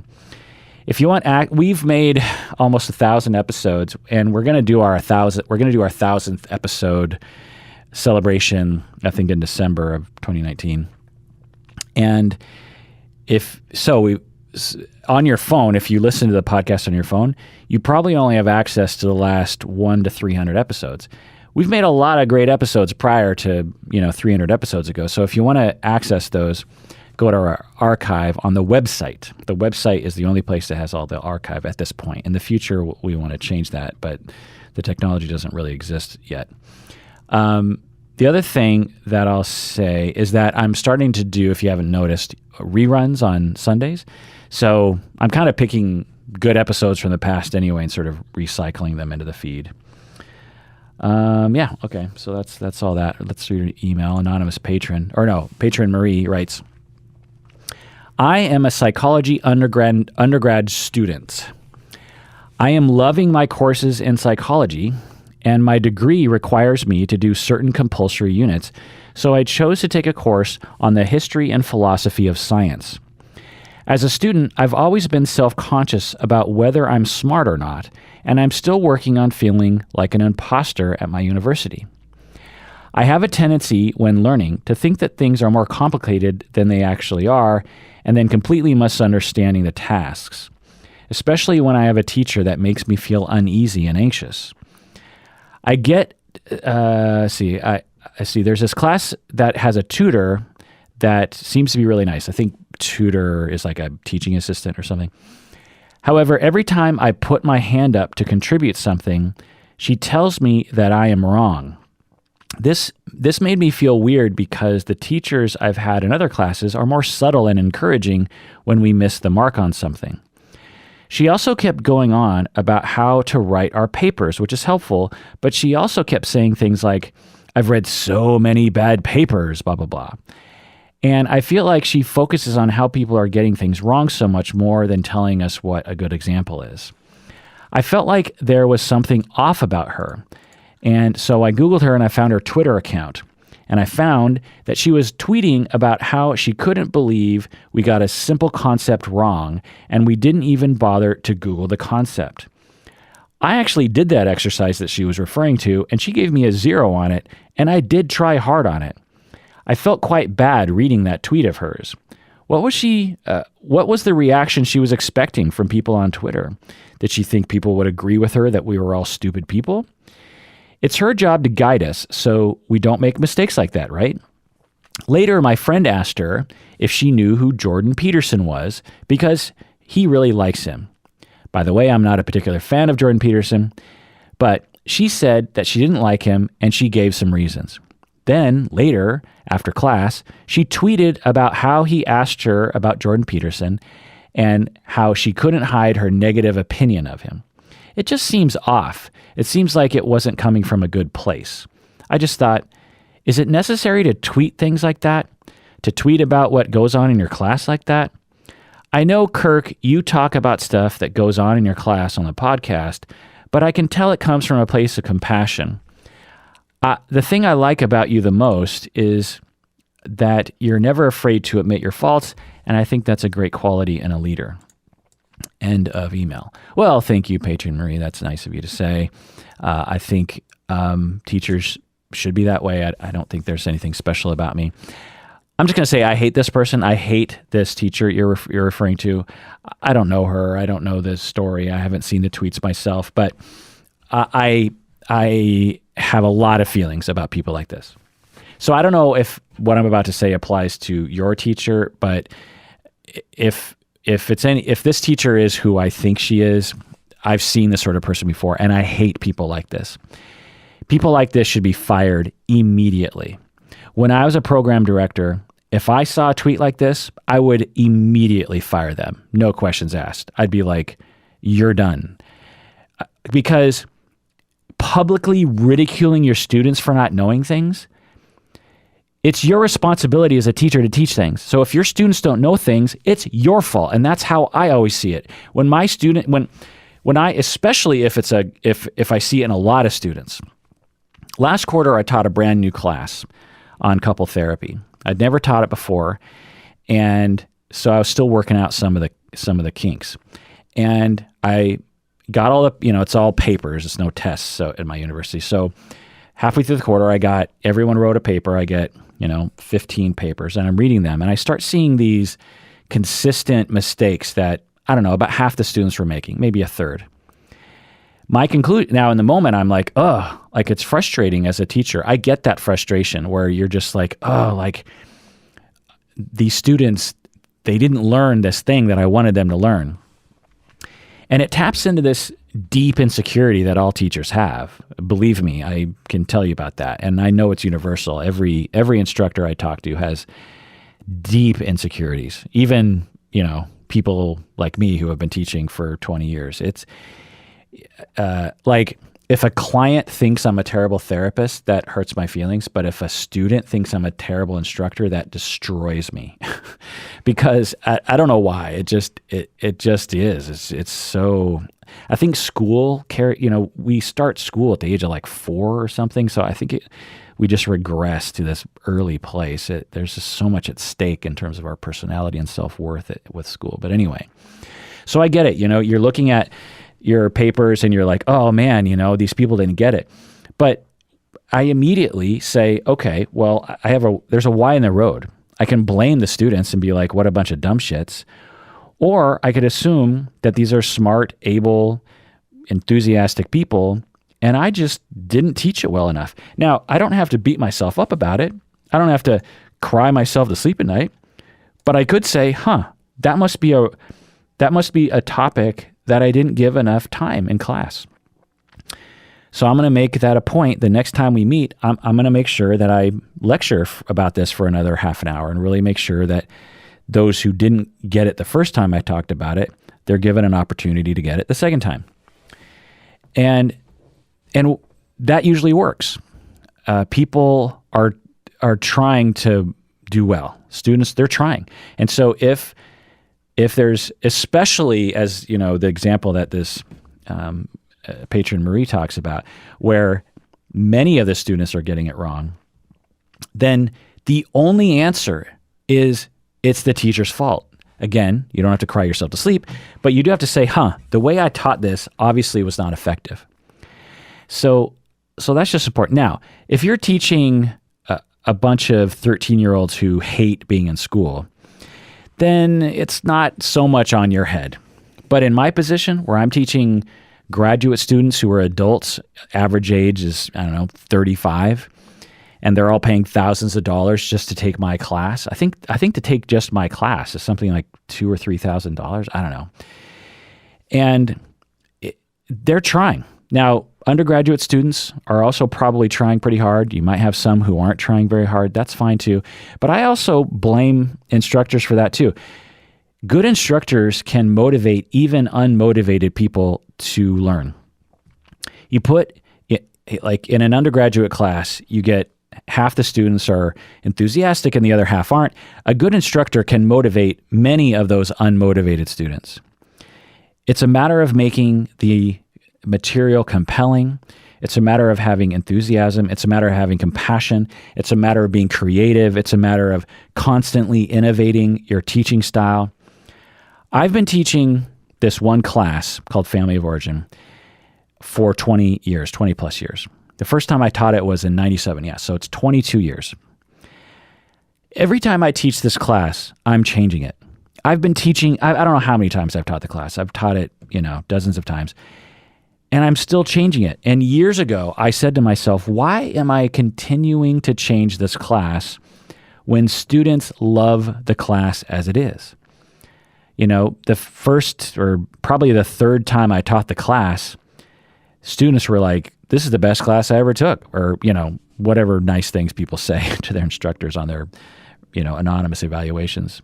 If you want, we've made almost 1,000 episodes, and we're going to do our 1,000th episode celebration, I think, in December of 2019. And on your phone, if you listen to the podcast on your phone, you probably only have access to the last 100 to 300 episodes. We've made a lot of great episodes prior to 300 episodes ago. So if you want to access those, go to our archive on the website. The website is the only place that has all the archive at this point. In the future, we want to change that, but the technology doesn't really exist yet. The other thing that I'll say is that I'm starting to do, if you haven't noticed, reruns on Sundays. So I'm kind of picking good episodes from the past anyway and sort of recycling them into the feed. Okay. So that's all that. Let's read your email. Anonymous Patron Marie writes, I am a psychology undergrad student. I am loving my courses in psychology, and my degree requires me to do certain compulsory units, so I chose to take a course on the history and philosophy of science. As a student, I've always been self-conscious about whether I'm smart or not, and I'm still working on feeling like an imposter at my university. I have a tendency when learning to think that things are more complicated than they actually are, and then completely misunderstanding the tasks, especially when I have a teacher that makes me feel uneasy and anxious. I see, there's this class that has a tutor that seems to be really nice. I think tutor is like a teaching assistant or something. However, every time I put my hand up to contribute something, she tells me that I am wrong. This made me feel weird because the teachers I've had in other classes are more subtle and encouraging when we miss the mark on something. She also kept going on about how to write our papers, which is helpful, but she also kept saying things like, I've read so many bad papers, blah, blah, blah. And I feel like she focuses on how people are getting things wrong so much more than telling us what a good example is. I felt like there was something off about her. And so I Googled her and I found her Twitter account. And I found that she was tweeting about how she couldn't believe we got a simple concept wrong, and we didn't even bother to Google the concept. I actually did that exercise that she was referring to, and she gave me a 0 on it, and I did try hard on it. I felt quite bad reading that tweet of hers. What was the reaction she was expecting from people on Twitter? Did she think people would agree with her that we were all stupid people? It's her job to guide us so we don't make mistakes like that, right? Later, my friend asked her if she knew who Jordan Peterson was because he really likes him. By the way, I'm not a particular fan of Jordan Peterson, but she said that she didn't like him and she gave some reasons. Then later, after class, she tweeted about how he asked her about Jordan Peterson and how she couldn't hide her negative opinion of him. It just seems off. It seems like it wasn't coming from a good place. I just thought, is it necessary to tweet things like that? To tweet about what goes on in your class like that? I know, Kirk, you talk about stuff that goes on in your class on the podcast, but I can tell it comes from a place of compassion. The thing I like about you the most is that you're never afraid to admit your faults, and I think that's a great quality in a leader. End of email. Well, thank you, Patron Marie. That's nice of you to say. I think teachers should be that way. I don't think there's anything special about me. I'm just going to say I hate this person. I hate this teacher you're referring to. I don't know her. I don't know this story. I haven't seen the tweets myself, but I have a lot of feelings about people like this. So I don't know if what I'm about to say applies to your teacher, but if this teacher is who I think she is, I've seen this sort of person before, and I hate people like this. People like this should be fired immediately. When I was a program director, if I saw a tweet like this, I would immediately fire them. No questions asked. I'd be like, you're done. Because publicly ridiculing your students for not knowing things, it's your responsibility as a teacher to teach things. So if your students don't know things, it's your fault. And that's how I always see it. When my student, when I, especially if I see it in a lot of students. Last quarter, I taught a brand new class on couple therapy. I'd never taught it before. And so I was still working out some of the kinks. And I got all the, it's all papers. It's no tests. So at my university. So halfway through the quarter, everyone wrote a paper. I get, 15 papers, and I'm reading them. And I start seeing these consistent mistakes that, I don't know, about half the students were making, maybe a third. My conclusion, now in the moment, I'm like, it's frustrating as a teacher. I get that frustration where you're just like, these students, they didn't learn this thing that I wanted them to learn. And it taps into this deep insecurity that all teachers have. Believe me, I can tell you about that. And I know it's universal. Every instructor I talk to has deep insecurities. Even, people like me who have been teaching for 20 years. It's like if a client thinks I'm a terrible therapist, that hurts my feelings. But if a student thinks I'm a terrible instructor, that destroys me because I don't know why. It just is. It's so, I think school we start school at the age of like 4 or something. So I think we just regress to this early place. There's just so much at stake in terms of our personality and self-worth with school. But anyway, so I get it. You're looking at your papers and you're like, oh man, these people didn't get it. But I immediately say, okay, well, there's a Y in the road. I can blame the students and be like, what a bunch of dumb shits. Or I could assume that these are smart, able, enthusiastic people, and I just didn't teach it well enough. Now, I don't have to beat myself up about it. I don't have to cry myself to sleep at night. But I could say, that must be a topic that I didn't give enough time in class. So I'm going to make that a point. The next time we meet, I'm going to make sure that I lecture about this for another half an hour and really make sure that those who didn't get it the first time I talked about it, they're given an opportunity to get it the second time. And that usually works. People are trying to do well. Students, they're trying. And so if there's, especially as, the example that this Patron Marie talks about, where many of the students are getting it wrong, then the only answer is it's the teacher's fault. Again, you don't have to cry yourself to sleep, but you do have to say, the way I taught this obviously was not effective. So that's just important. Now, if you're teaching a bunch of 13-year-olds who hate being in school, then it's not so much on your head. But in my position, where I'm teaching graduate students who are adults, average age is, 35, and they're all paying thousands of dollars just to take my class. I think to take just my class is something like $2,000 or $3,000. I don't know. And they're trying. Now, undergraduate students are also probably trying pretty hard. You might have some who aren't trying very hard. That's fine too. But I also blame instructors for that too. Good instructors can motivate even unmotivated people to learn. You put, like in an undergraduate class, you get half the students are enthusiastic and the other half aren't. A good instructor can motivate many of those unmotivated students. It's a matter of making the material compelling. It's a matter of having enthusiasm. It's a matter of having compassion. It's a matter of being creative. It's a matter of constantly innovating your teaching style. I've been teaching this one class called Family of Origin for 20 plus years. The first time I taught it was in 97. So it's 22 years. Every time I teach this class, I'm changing it. I've been teaching, I don't know how many times I've taught the class. I've taught it, dozens of times. And I'm still changing it. And years ago, I said to myself, why am I continuing to change this class when students love the class as it is? The first or probably the third time I taught the class, students were like, this is the best class I ever took, or, whatever nice things people say to their instructors on their, anonymous evaluations.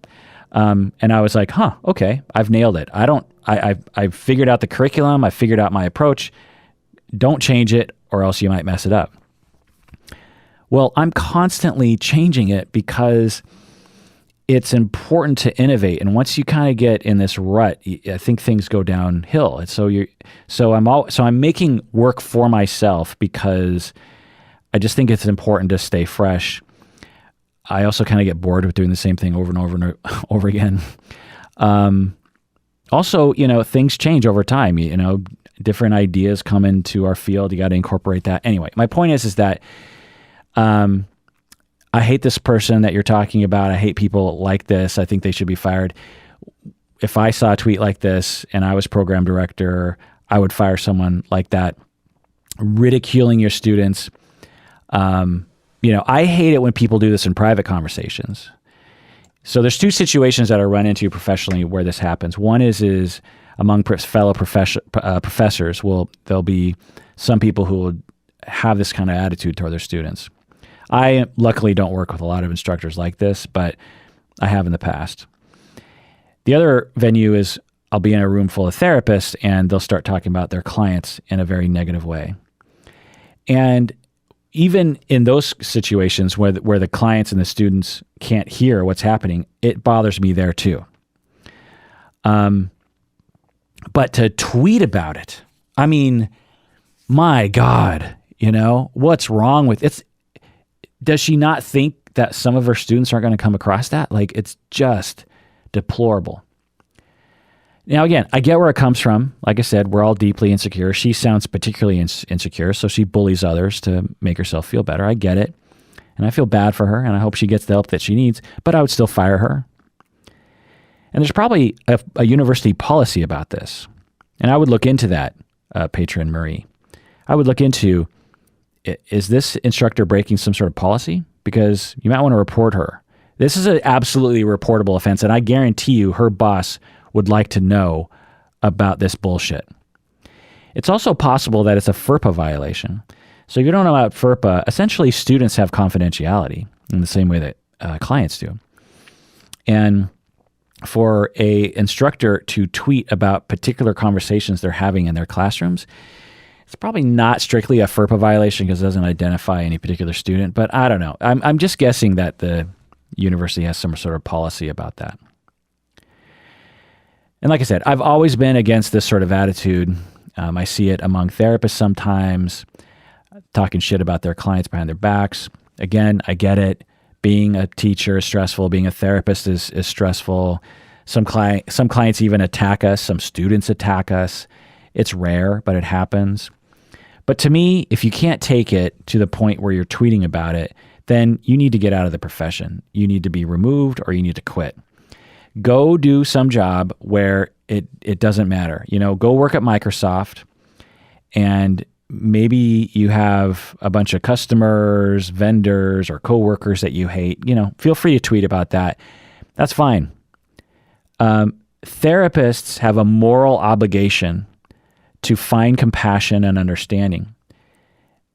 And I was like, okay, I've nailed it. I've figured out the curriculum. I figured out my approach. Don't change it or else you might mess it up. Well, I'm constantly changing it because it's important to innovate. And once you kind of get in this rut, I think things go downhill. And so I'm making work for myself because I just think it's important to stay fresh. I also kind of get bored with doing the same thing over and over and over again. Also, things change over time. Different ideas come into our field. You got to incorporate that. Anyway, my point is that I hate this person that you're talking about. I hate people like this. I think they should be fired. If I saw a tweet like this and I was program director, I would fire someone like that. Ridiculing your students. I hate it when people do this in private conversations. So there's two situations that I run into professionally where this happens. One is among fellow professors. There'll be some people who will have this kind of attitude toward their students. I luckily don't work with a lot of instructors like this, but I have in the past. The other venue is I'll be in a room full of therapists and they'll start talking about their clients in a very negative way. And even in those situations where the clients and the students can't hear what's happening, it bothers me there too. But to tweet about it, my God, what's wrong with it? Does she not think that some of her students aren't going to come across that? It's just deplorable. Now, again, I get where it comes from. Like I said, we're all deeply insecure. She sounds particularly insecure, so she bullies others to make herself feel better. I get it. And I feel bad for her, and I hope she gets the help that she needs, but I would still fire her. And there's probably a university policy about this. And I would look into that, Patron Marie. I would look into, is this instructor breaking some sort of policy? Because you might want to report her. This is an absolutely reportable offense, and I guarantee you her boss would like to know about this bullshit. It's also possible that it's a FERPA violation. So if you don't know about FERPA, essentially students have confidentiality in the same way that clients do. And for a instructor to tweet about particular conversations they're having in their classrooms, it's probably not strictly a FERPA violation because it doesn't identify any particular student, but I don't know. I'm just guessing that the university has some sort of policy about that. And like I said, I've always been against this sort of attitude. I see it among therapists sometimes, talking shit about their clients behind their backs. Again, I get it. Being a teacher is stressful. Being a therapist is stressful. Some clients even attack us. Some students attack us. It's rare, but it happens. But to me, if you can't take it to the point where you're tweeting about it, then you need to get out of the profession. You need to be removed or you need to quit. Go do some job where it doesn't matter. Go work at Microsoft, and maybe you have a bunch of customers, vendors, or coworkers that you hate. Feel free to tweet about that. That's fine. Therapists have a moral obligation to find compassion and understanding,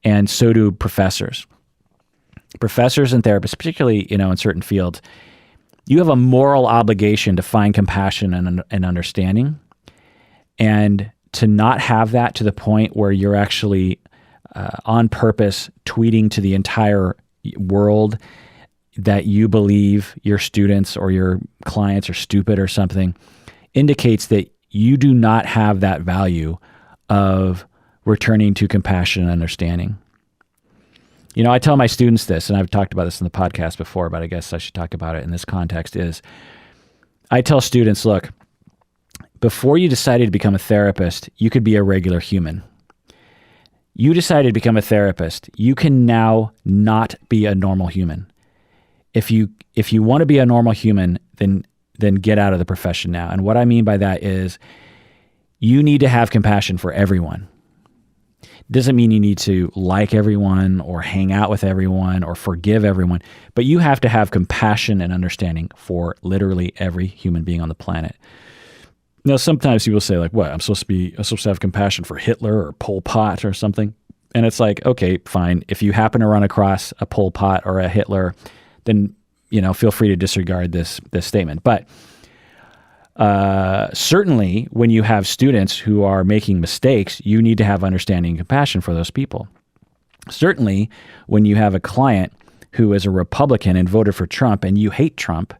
and so do professors. Professors and therapists, particularly in certain fields, you have a moral obligation to find compassion and understanding, and to not have that to the point where you're actually on purpose tweeting to the entire world that you believe your students or your clients are stupid or something, indicates that you do not have that value of returning to compassion and understanding. I tell my students this, and I've talked about this in the podcast before, but I guess I should talk about it in this context, is I tell students, look, before you decided to become a therapist, you could be a regular human. You decided to become a therapist. You can now not be a normal human. If you want to be a normal human, then get out of the profession now. And what I mean by that is you need to have compassion for everyone. Doesn't mean you need to like everyone or hang out with everyone or forgive everyone, but you have to have compassion and understanding for literally every human being on the planet. Now, sometimes people say, like, what, I'm supposed to have compassion for Hitler or Pol Pot or something. And it's like, okay, fine. If you happen to run across a Pol Pot or a Hitler, then, feel free to disregard this statement. But certainly when you have students who are making mistakes, you need to have understanding and compassion for those people. Certainly when you have a client who is a Republican and voted for Trump and you hate Trump,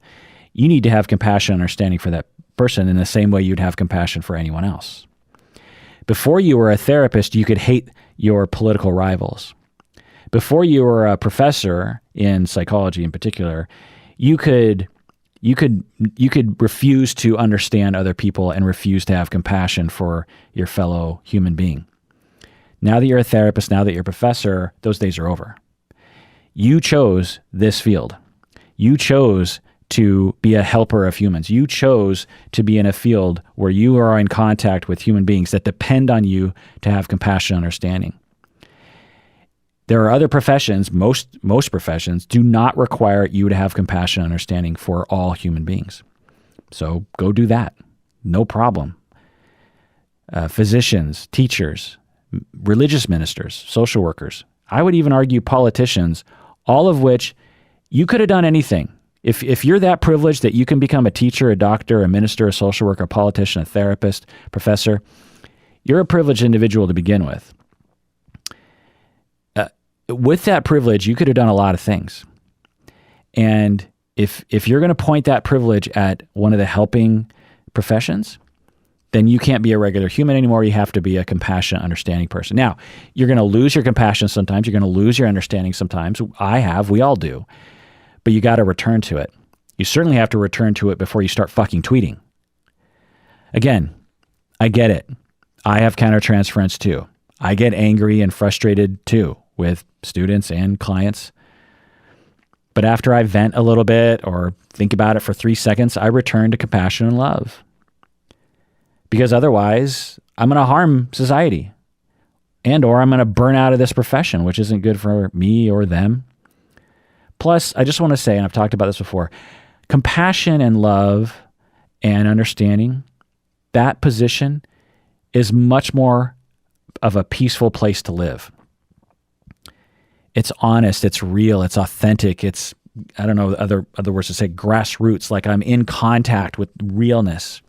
you need to have compassion and understanding for that person in the same way you'd have compassion for anyone else. Before you were a therapist, you could hate your political rivals. Before you were a professor in psychology in particular, you could refuse to understand other people and refuse to have compassion for your fellow human being. Now that you're a therapist, now that you're a professor, those days are over. You chose this field. You chose to be a helper of humans. You chose to be in a field where you are in contact with human beings that depend on you to have compassion and understanding. There are other professions, most professions do not require you to have compassion and understanding for all human beings. So go do that. No problem. Physicians, teachers, religious ministers, social workers, I would even argue politicians, all of which you could have done anything. If you're that privileged that you can become a teacher, a doctor, a minister, a social worker, a politician, a therapist, professor, you're a privileged individual to begin with. With that privilege, you could have done a lot of things. And if you're going to point that privilege at one of the helping professions, then you can't be a regular human anymore. You have to be a compassionate, understanding person. Now, you're going to lose your compassion sometimes. You're going to lose your understanding sometimes. We all do. But you got to return to it. You certainly have to return to it before you start fucking tweeting. Again, I get it. I have countertransference too. I get angry and frustrated too with students and clients. But after I vent a little bit or think about it for 3 seconds, I return to compassion and love. Because otherwise, I'm going to harm society or I'm going to burn out of this profession, which isn't good for me or them. Plus, I just want to say, and I've talked about this before, compassion and love and understanding, that position is much more of a peaceful place to live. It's honest, it's real, it's authentic, it's, I don't know other words to say, grassroots, like I'm in contact with realness.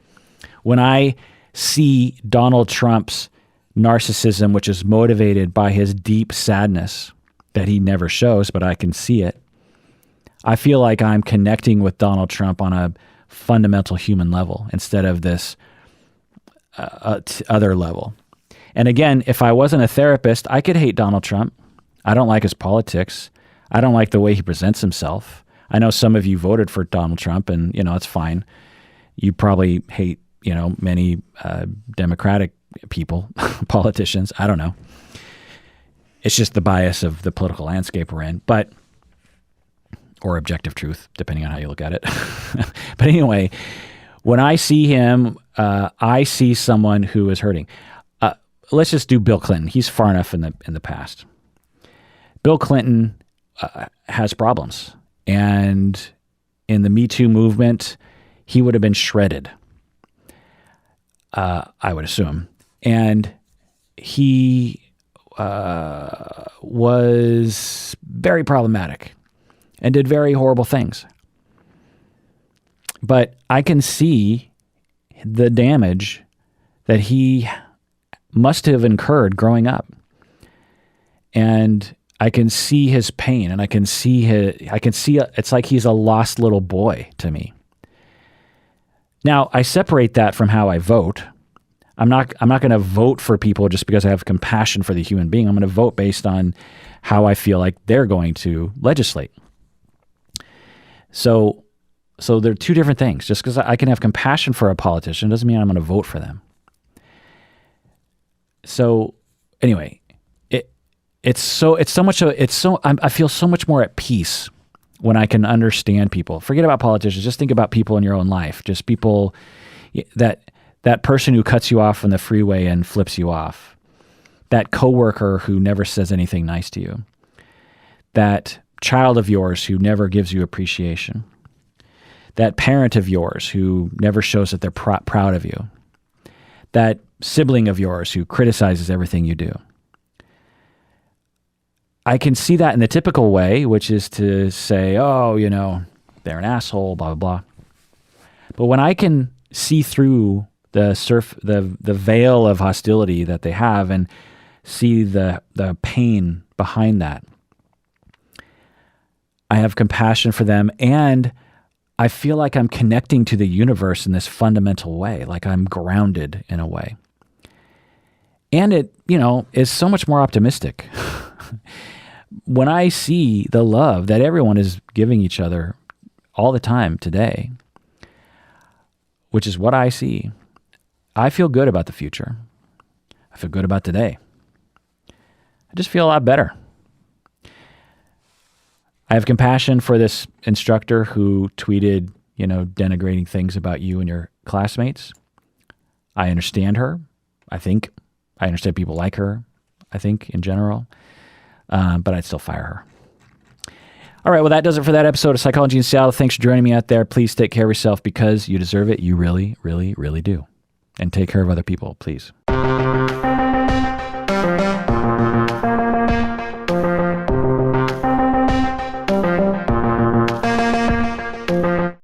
When I see Donald Trump's narcissism, which is motivated by his deep sadness that he never shows, but I can see it, I feel like I'm connecting with Donald Trump on a fundamental human level instead of this other level. And again, if I wasn't a therapist, I could hate Donald Trump. I don't like his politics. I don't like the way he presents himself. I know some of you voted for Donald Trump and, it's fine. You probably hate, many Democratic people, politicians. I don't know. It's just the bias of the political landscape we're in, or objective truth, depending on how you look at it. But anyway, when I see him, I see someone who is hurting. Let's just do Bill Clinton. He's far enough in the past. Bill Clinton has problems, and in the Me Too movement, he would have been shredded. I would assume, and he was very problematic and did very horrible things. But I can see the damage that he must have incurred growing up. And I can see his pain, and I can see it's like he's a lost little boy to me. Now, I separate that from how I vote. I'm not going to vote for people just because I have compassion for the human being. I'm going to vote based on how I feel like they're going to legislate. So they're two different things. Just because I can have compassion for a politician doesn't mean I'm going to vote for them. So anyway, I feel so much more at peace when I can understand people. Forget about politicians. Just think about people in your own life. Just people that person who cuts you off on the freeway and flips you off. That coworker who never says anything nice to you. That child of yours who never gives you appreciation. That parent of yours who never shows that they're proud of you. That sibling of yours who criticizes everything you do. I can see that in the typical way, which is to say, oh, they're an asshole, blah, blah, blah. But when I can see through the veil of hostility that they have and see the pain behind that, I have compassion for them, and I feel like I'm connecting to the universe in this fundamental way, like I'm grounded in a way. And it, is so much more optimistic. When I see the love that everyone is giving each other all the time today, which is what I see, I feel good about the future. I feel good about today. I just feel a lot better. I have compassion for this instructor who tweeted, denigrating things about you and your classmates. I understand her. I think I understand people like her, I think, in general. But I'd still fire her. All right, well, that does it for that episode of Psychology in Seattle. Thanks for joining me out there. Please take care of yourself because you deserve it. You really, really, really do. And take care of other people, please.